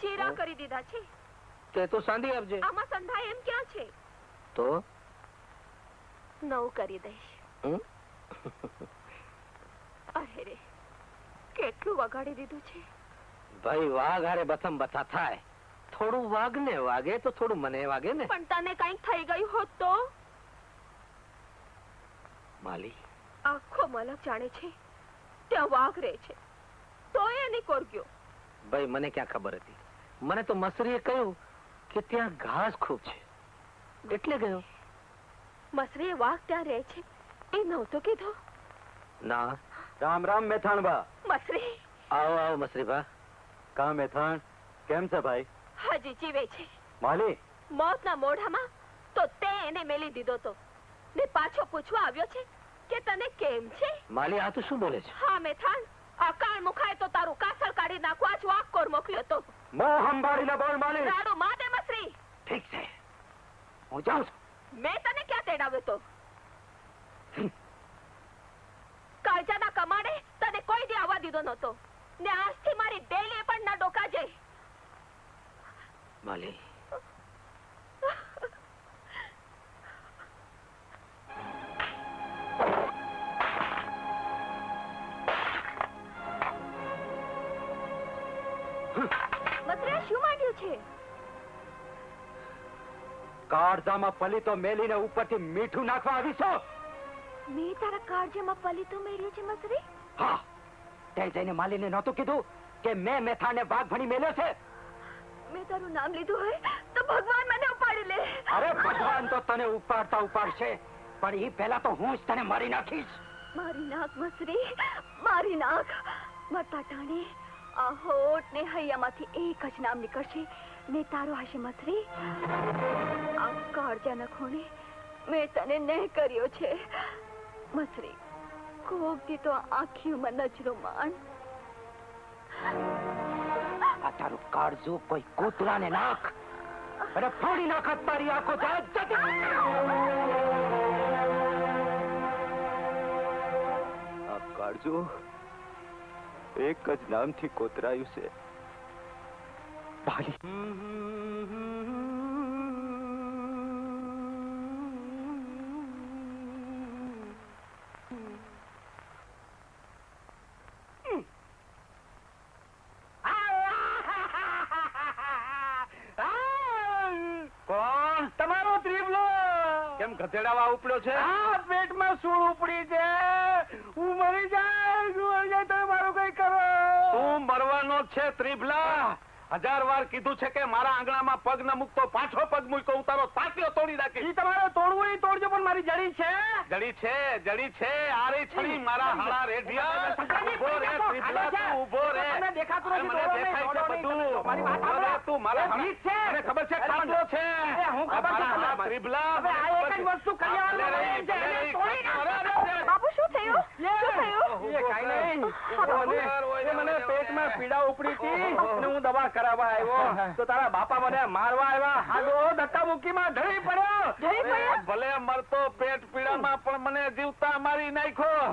ચીરા કરી દીધા છે. તે તો સાંધી આપજે. આમાં સંધાય એમ ક્યાં છે? તો 9 કરી દઈશ. અરે રે, કેટલું વગાડી દીધું છે. ભાઈ વાઘ હારે બથમ બથા થાય. થોડું વાઘને વાગે તો થોડું મને વાગે ને. પણ તને કંઈક થઈ ગયું હોત તો? માલી આખો મલક જાણે છે ત્યાં વાઘ રહે છે, તો એની કોરગ્યો. ભાઈ મને ક્યાં ખબર હતી. મને તો મસરીએ કહ્યું કે ત્યાં ઘાસ ખૂબ છે એટલે ગયો. મસરીએ વાઘ ત્યાં રહે છે એ નહોતો કીધો? ના. રામ રામ મેથાણબા. મસરી, આવો આવો મસરીભા. કા મેથાણ, કેમ છે ભાઈ? હજી જીવે છે. માલી મોતના મોઢામાં તો તે એને મેલી દીધો તો ને પાછો પૂછવા આવ્યો છે કે તને કેમ છે? માલી આ તું શું બોલે છે? હા મેથાણ, આ કાળ મુખાય તો તારું કાસળ કાઢી નાખવા જ વાઘ કોર મોકલ્યો તો. મોં સંભાળીને બોલ માલી. રાડો માં દે મસરી. ઠીક છે, હું જાઉં છું. મેં તને ક્યાં તેડાવ્યો તો? કાળજાના કમાડે તને કોઈ દી આવવા દીધો નહોતો ને આજથી મારી ડેલી પણ ના ડોકાજે. માલી મસરી શું માંડ્યું છે? કાળજામાં પલી તો મેલીને ઉપરથી મીઠું નાખવા આવી છો? મેં તારા કાળજામાં પલીતું મેળ્યું છે મસરી? હા, તે જઈને માલીને નહોતું કીધું કે મેં મેથાને વાઘ ભણી મેલ્યો છે? મેં તારું નામ લીધું હોય તો ભગવાન મને ઉપાડી લે. અરે ભગવાન તો તને ઉપાડતા ઉપાડશે, પણ એ પહેલા તો હું જ તને મારી નાખીશ. મારી નાક મસરી, મારી નાક. મરતા ટાણે આ હોઠ ને હૈયામાંથી એક જ નામ નીકળશે ને તારો હશે મસરી. આ કાળજાના ખૂણે મેં તને નહીં કર્યો છે મસરી. કોક દી તો આખી ઉંમર નજરો માંડ. આ તારું કાળજું કોઈ કૂતરાને નાખ અને ફોડી નાખ તારી આંખો. આ કાળજું એક જ નામથી કોતરાયું છે, ભાલી. કોણ? તમારો ત્રિભલો. કેમ ગધેડાવા ઉપડ્યો છે? આ પેટમાં સૂળ ઉપડી છે. હું મરી જાય તો મારું કઈ કરો. તું મરવાનો છે ત્રિભલા. 1000 વાર કીધું છે કે મારા આંગણામાં પગ ન મૂકતો. પાછો પગ મૂક્યો હું તારો તાંતિયો તોડી નાખીશ. ઈ તમારે તોડવું ઈ તોડજો, પણ મારી જડી છે. જડી છે, જડી છે. આરે છડી મારા હાડા રેઢિયા. ઉભો રે ત્રિભલા, તું ઉભો રે. મને દેખાતું નથી. મને દેખાય છે બધું. મારી વાત ઉભો રે સાંભળો. તું મારા એ ભીત છે. મને ખબર છે કાંટો છે. હું ખબર છે મારા તમને. ત્રિભલા. હવે આ એક જ વસ્તુ કલ્યાણમાં રહે છે. એને તોડી નાખ. બાપુ શું થયું? શું થયું? એ કાંઈ નહીં. એ મને પેટમાં પીડા ઉપડી હતી અને હું દવા કરાવવા આવ્યો તો તારા બાપા મને મારવા આવ્યા. હાલો ધક્કા મુક્કીમાં ઢળી પડ્યો. ભલે મરતો પેટ પીડામાં પણ મને જીવતા મારી નાખ્યો.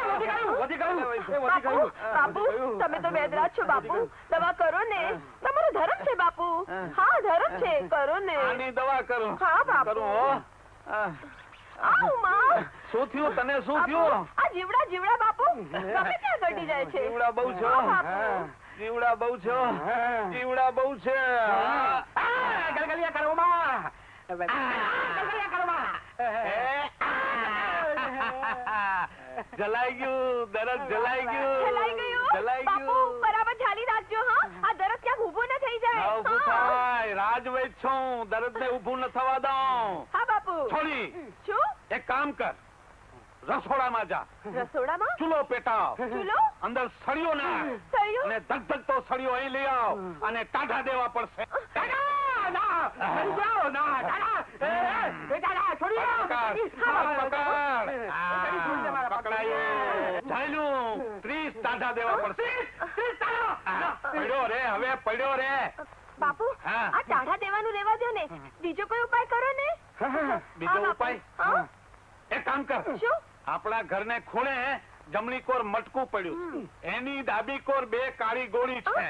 વધી ગયું, વધી ગયું. એ વધી બાપુ, ગયું. બાપુ, તમે તો વેદરાજ છો બાપુ. દવા કરો ને. તમારો ધર્મ છે બાપુ. હા ધર્મ છે, કરો ને. આની દવા કરું. હા બાપુ. કરું હો. આવ માં. શું થયું તને? શું બાપુ, થયું? આ જીવડા જીવડા બાપુ ગમે ત્યાં ઘટી જાય છે. જીવડા બહુ છો. હા, બાપુ. જીવડા બહુ છો. જીવડા બહુ છે. ગલગલિયા કરો માં. ગલગલિયા કરો માં. જલાઈ ગયું દરદ. જલાઈ ગયું. જલાઈ ગયું? જલાઈ બાપુ, ગયું. બરાબર ઝાલી રાખજો હા. આ દરદ ક્યાંક ઊભું ન થઈ જાય. હા, ઊભું હા. થાય. રાજવૈદ છું. દરદ ને ઊભું ન થવા દઉં. હા બાપુ. છોડી શું? એક કામ કર, રસોડામાં જા. રસોડામાં? ચૂલો પેટાવ. ચૂલો? અંદર સળિયો નાખ સળિયો? અને ધગધગતો સળિયો અહીં લઈ આવ અને ટાઢા દેવા પડશે. ઝાલ્યું 30 ટાઢા દેવા પડશે. પડ્યો રે, હવે પડ્યો રે. બાપુ, હા. આ ટાઢા દેવાનું રહેવા દો ને. બીજો કોઈ ઉપાય કરો ને. બીજો હા, ઉપાય? હા. એક કામ કર, શું? આપણા ઘરને ખૂણે જમણી કોર મટકું પડ્યું, એની ડાબી કોર 2 કાળી ગોળી છે.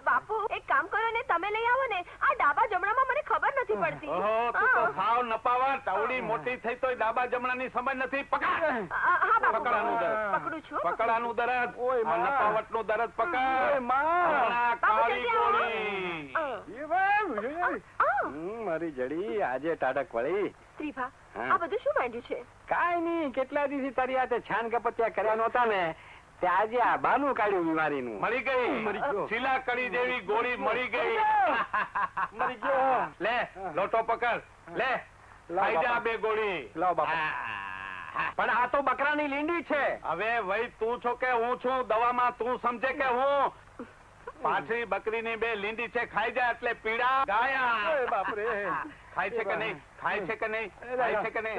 બાપુ એક કામ કરો ને, તમે લઈ આવો ને. આ ડાબા જમણામાં મને ખબર નથી પડતી. ઓહો, તું તો સાવ નપાવા. તાવડી મોટી થઈ તોય ડાબા જમણાની સમજ નથી. પકડ. હા બાપુ, પકડાનું દરદ. પકડું છું. પકડાનું દરદ. ઓય માં. નપાવટનું દરદ પકડ. ઓય માં. હમણાં બાપુ, કાળી જલ્દી આવો. ગોળી. એ ભાઈ, મારી જડી આજે ટાઢક વળી. ત્રિભા, હા. આ બધું શું માંડ્યું છે? કાઈ નહીં, કેટલા દિવસથી તારી હાથે છાન કપત્યા કર્યા નહોતા ને, તે આજે આ બાનું કાઢ્યું બીમારીનું. મળી ગઈ. મરી ગયો. શીલા કડી જેવી ગોળી મળી ગઈ. મરી ગયો. લે લોટો પકડ. લે ખાઈ જા 2 ગોળી. લાવ બાપા. પણ આ તો બકરાની લીંડી છે. હવે વઈ તું છો કે હું છું? દવામાં તું સમજે કે હું? પાછળી બકરીની 2 લીંડી છે, ખાઈ જા એટલે પીડા ગાયા. ઓય બાપ રે. ખાય છે કે નહીં? ખાય છે કે નહીં? ખાય છે કે નહીં?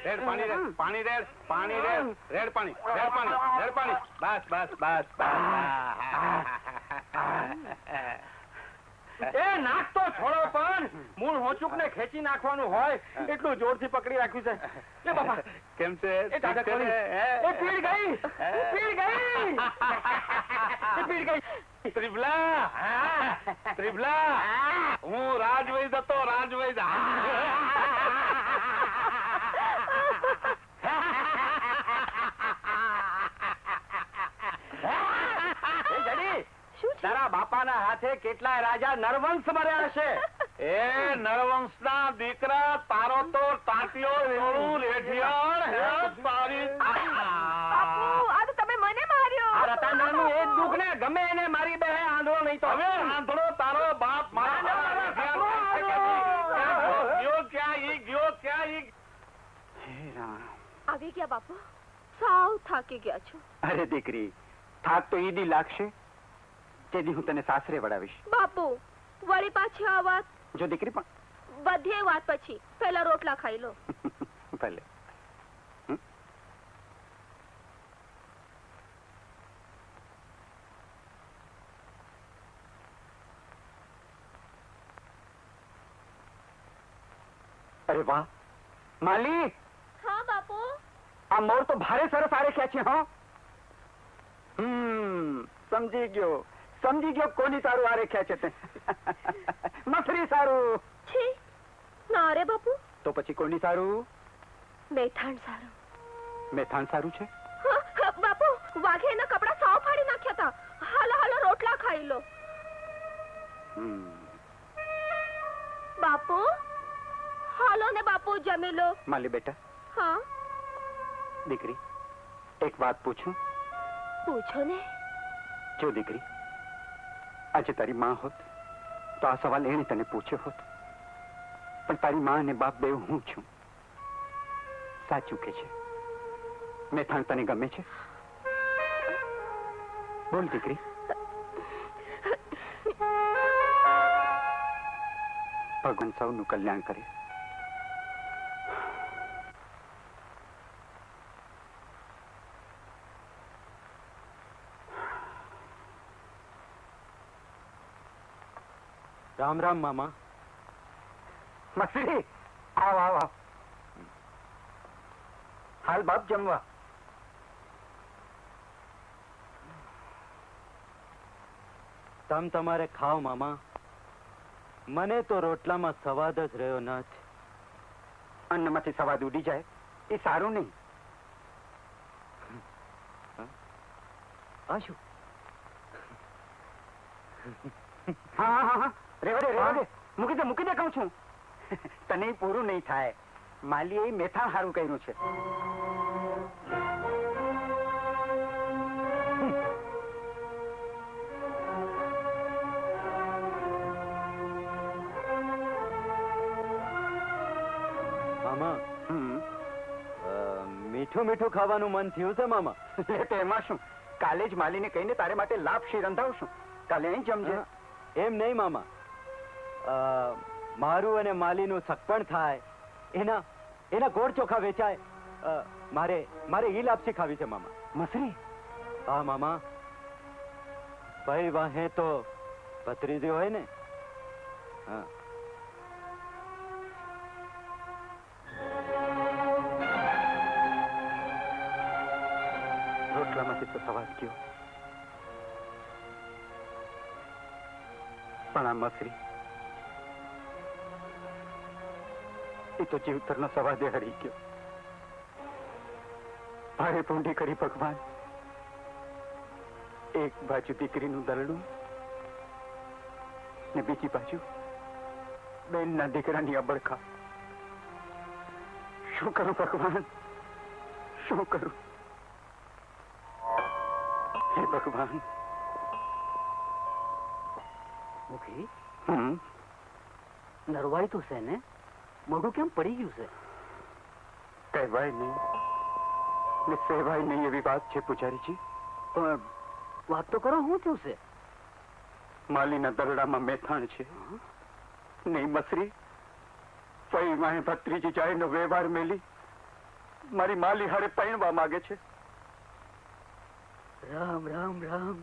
રેડ પાણી રેડ, પાણી રેડ, પાણી રેડ, રેડ પાણી, રેડ પાણી, રેડ પાણી. બસ બસ બસ બસ. એ નાક તો છોડો, પણ મૂળ હોચુક ને ખેંચી નાખવાનું હોય એટલું જોરથી પકડી રાખ્યું છે. લે બાપા. કેમ છે? એ ટાઢક વળી. એ પીડ ગઈ. પીડ ગઈ. એ પીડ ગઈ. ત્રિભલા, ત્રિભલા, હું રાજવૈદ હતો, રાજવૈદ. એ જડી, શું છે? તારા બાપાના હાથે કેટલાય રાજા નરવંશ મર્યા હશે. એ નરવંશના દીકરા, તારો તો ટાંટિયો રોળું રેઢિયાળ હે તારી. બાપુ, આ તો તમે મને માર્યો. આ રતાંડરનું એ જ દુઃખ ને, ગમે એને મારી બે આંધળો નહીં તો. હવે આંધળો તારો બાપ મારા ગયો ક્યાં ઈ ગયો ક્યાં ઈ. આવી ગયા બાપુ, સાવ થાકી ગયા છો. અરે દીકરી, થાક તો ઈદી લાગશે તેથી હું તને સાસરે વડાવીશ. બાપુ, વળી પાછી આ વાત? જો દીકરી, પણ બધી વાત પછી પહેલા રોટલા ખાઈ લો. ભલે. અરે વાહ માલી, હા બાપુ. આ મોર તો ભારે સરસ આરેખ્યા છે. હા, સમજી ગયો કોની સારું આરેખ્યા છે તે. મફરી સારું. છી, ના રે બાપુ, તો પછી કોની સારું? મેથાણ સારું. મેથાણ સારું છે. હા, બાપુ, વાઘે એના કપડા સાવ ફાડી નાખ્યા હતા. હાલો હાલો રોટલા ખાઈ લો. બાપુ, હાલો ને બાપુ, જમી લો. માલી બેટા. હા, દીકરી, એક વાત પૂછું? પૂછો ને. જો દીકરી, આજે તારી માં હોત તો આ સવાલ એને તને પૂછ્યો હોત, પણ તારી માં અને બાપ બે હું છું. સાચું કે છે? મેથાણ તને ગમે છે? બોલ દીકરી. ભગવાન સૌનું કલ્યાણ કરે. રામ રામ મામા. મસરી, આવ આવ આવ. હાલ બાપ જમવા. તમ તમારે ખાઓ મામા, મને તો રોટલામાં સ્વાદ જ રહ્યો નથી. અન્નમાંથી સવાદ ઉડી જાય એ સારું નહીં. આ શું? હા હા હા, રેવા દે. મૂકી દે કહું છું. તને પૂરું નહીં થાય. માલીએ મેથાણ હારું કર્યું છે. મામા, મીઠું મીઠું ખાવાનું મન થયું છે મામા. તો એમાં શું? કાલે જ માલીને કહીને તારે માટે લાપસી રંધાવશું. કાલે અહીં જમજે. એમ નહીં મામા, મારું અને માલીનું સગપણ થાય, એના ગોળ ચોખા વેચાય. મારે ઈ લાપસી ખાવી છે મામા. મસરી? હા મામા, ભાઈ વાહે તો ભત્રીજી હોય ને. હા. રોટલામાંથી તો સવાલ ગયો, પણ આ મસરી એ તો જીવતરનો સવાદે હરી ગયો. ભારે પૂંડી કરી ભગવાન. એક બાજુ દીકરીનું દરડું ને બીજી બાજુ બેનના દીકરાની અબડખા. શું કરું ભગવાન, શું કરું? હે ભગવાન. મુખી, નરવાઈ તો છે ને? મોઢું કેમ પડી ગયું છે? કહેવાય નહીં ને સહેવાય નહીં એવી વાત છે પૂજારીજી. પણ વાત તો કરો, શું થયું છે? માલીના દરડામાં મેથાણ છે. નહીં મસરી પૈ માહે ભત્રીજી જાયનો વ્યવહાર મેલી મારી માલી હારે પૈણવા માંગે છે. રામ રામ રામ.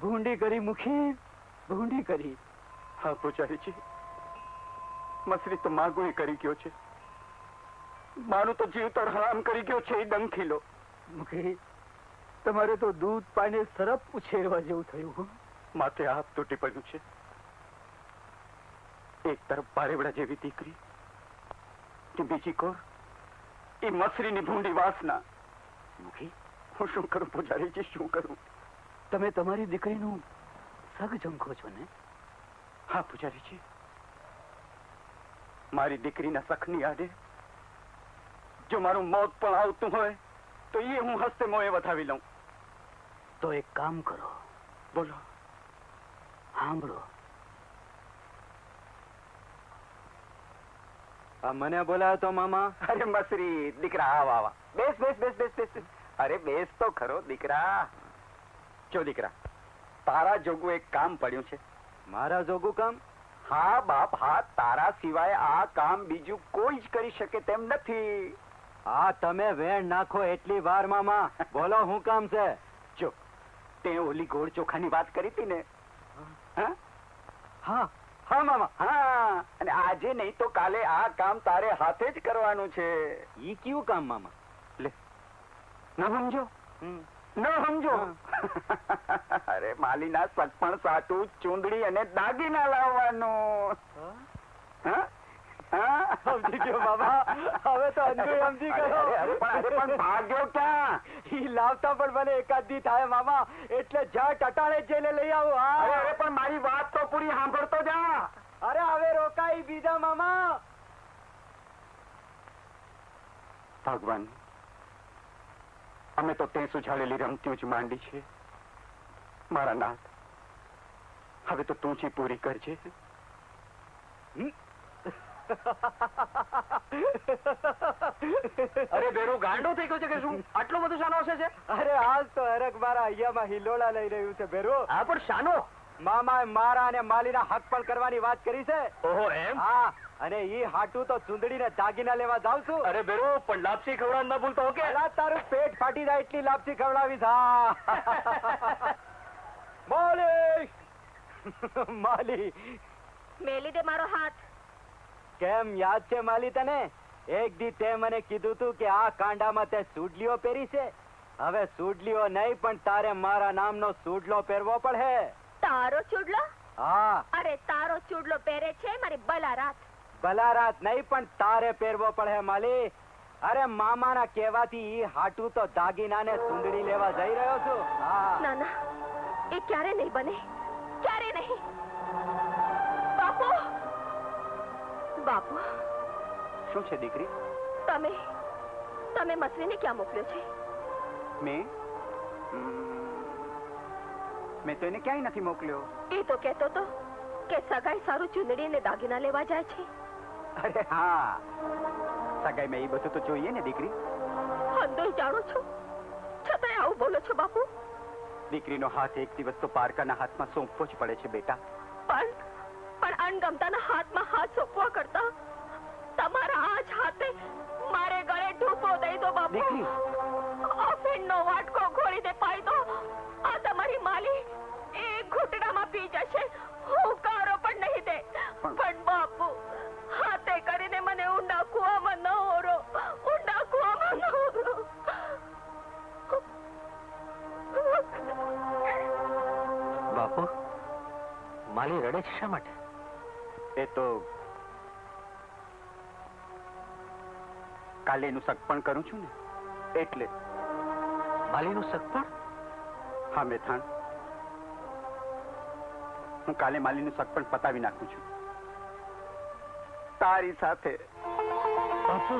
ભૂંડી કરી મુખી, ભૂંડી કરી. હા પૂજારીજી, મસરી તો માગું કરી ગયો છે. મારું તો જીવતર હરામ કરી ગયો છે. એ ડંખીલો. મુખી, તમારે તો દૂધ પાણી સરપ ઉછેરવા જેવું થયું. માથે હાથ તૂટી પડ્યું છે. એક તરફ બારેવડા જેવી દીકરી, બીજી કોર એ મસરીની ભૂંડી વાસના. મુખી, હું શું કરું પૂજારીજી, શું કરું? તમે તમારી દીકરીનું સગ ઝંખો છો ને? હા પૂજારીજી, મારી દીકરીના સખની આડે જો મારું મોત પણ આવતું હોય તો એ હું હસ્તે મોએ વધાવી લઉં. તો એક કામ કરો. બોલો. સાંભળો. મને બોલાયો તો મામા? અરે મસરી દીકરા, આવ આવા. બેસ બેસ બેસ બેસ બેસ. અરે બેસ તો ખરો દીકરા. જો દીકરા, તારા જોગું એક કામ પડ્યું છે. મારા જોગું કામ? હા બાપ, હા. તારા સિવાય આ કામ બીજું કોઈ જ કરી શકે તેમ નથી. હા, તમે વેણ નાખો એટલી વાર મામા. બોલો, શું કામ છે? જો તે ઓલી ગોળ ચોખાની વાત કરી હતી ને? હા હા હા મામા. હા, અને આજે નહીં તો કાલે આ કામ તારે હાથે જ કરવાનું છે. ઈ કયું કામ મામા? લે, ન સમજો? ન સમજો? અરે માલીના સગપણ સાટું, ચૂંદડી અને દાગીના લાવવાનું. સમજી ગયો મામા. હવે તો અંજુ સમજી ગયો. અરે પણ ભાગ્યો ક્યાં? ઈ લાવતા પણ મને એકાદી થાય મામા, એટલે જા ટટાણે જઈને લઈ આવો. અરે પણ મારી વાત તો પૂરી સાંભળતો જા. અરે હવે રોકાઈ બીજા મામા. ભગવાન, અમે તો તે સુઝાડેલી રમતીઓ જ માંડી છે. મારા નાથ, હવે તો તું જ પૂરી કરજે. અરે બેરું ગાંડો થઈ ગયો છે કે શું? આટલો બધો શાનો હશે છે? અરે આજ તો હરક મારા અહીંયામાં હિલોળા લઈ રહ્યું છે બેરો. હા પણ શાનો? મામા મારા અને માલીના હક પણ કરવાની વાત કરી છે. ઓહો એમ? હા, અને ઈ હાટું તો ચૂંદડીને દાગીના લેવા જાઉં છું. અરે બેરો, પણ લાપસી ખવડાવ ન ભૂલતો. ઓકે, અલા, તારું પેટ ફાટી જાય એટલી લાપસી ખવડાવીશ. હા. માલી માલી, મેલી દે મારો હાથ. કેમ યાદ છે માલી તને? એક દી તે મને કીધું તું કે આ કાંડામાં તે સુડલીઓ પહેરી છે. હવે સુડલીઓ નહીં, પણ તારે મારા નામનો સુડલો પહેરવો પડે. તારો ચૂડલો? હા. અરે તારો ચૂડલો પહેરે છે મારી બલારાત. બલારાત નહીં, પણ તારે પહેરવો પડે માલી. અરે મામાના કહેવાથી ઈ હાટું તો દાગીનાને સુંદડી લેવા જઈ રહ્યો છું. હા. ના ના, એ ક્યારે નહીં બને, ક્યારે નહીં. બાપુ, બાપુ, શું છે દીકરી? તમે મસરીને ક્યાં મોકલ્યો છે? મેં તો એને ક્યાંય નથી મોકલ્યો. એ તો કહેતો તો કે સગાઈ સારું ચૂંદડી ને દાગીના લેવા જાય છે. અરે હા, સગાઈમાં એ બધું તો જોઈએ ને દીકરી. હંધોય જાણો છો, છતાંય આવું બોલો છો બાપુ. દીકરીનો હાથ એક દિવસ તો પારકાના હાથમાં સોંપવો જ પડે છે બેટા. પણ અણગમતાના હાથમાં હાથ સોંપવા કરતા તમારા આ જ હાથે મારે ગળે ઢૂપો દઈ દો બાપુ. અફીણનો વાટકો ખોલી દે પાઈ દો. આ તમારી માલી એક ઘૂંટડામાં પી જશે, હુંકારો પણ નહીં દે. પણ બાપુ, હાથે કરીને મને ઊંડા કૂવામાં ન ઓરો, ઊંડા કૂવામાં ન ઓરો. રડે છે શા માટે? એ તો કાલે એનું સગપણ કરું છું ને એટલે. માલીનું સગપણ? હા મેથાણ, હું કાલે માલીનું સગપણ પતાવી નાખું છું તારી સાથે. બાપુ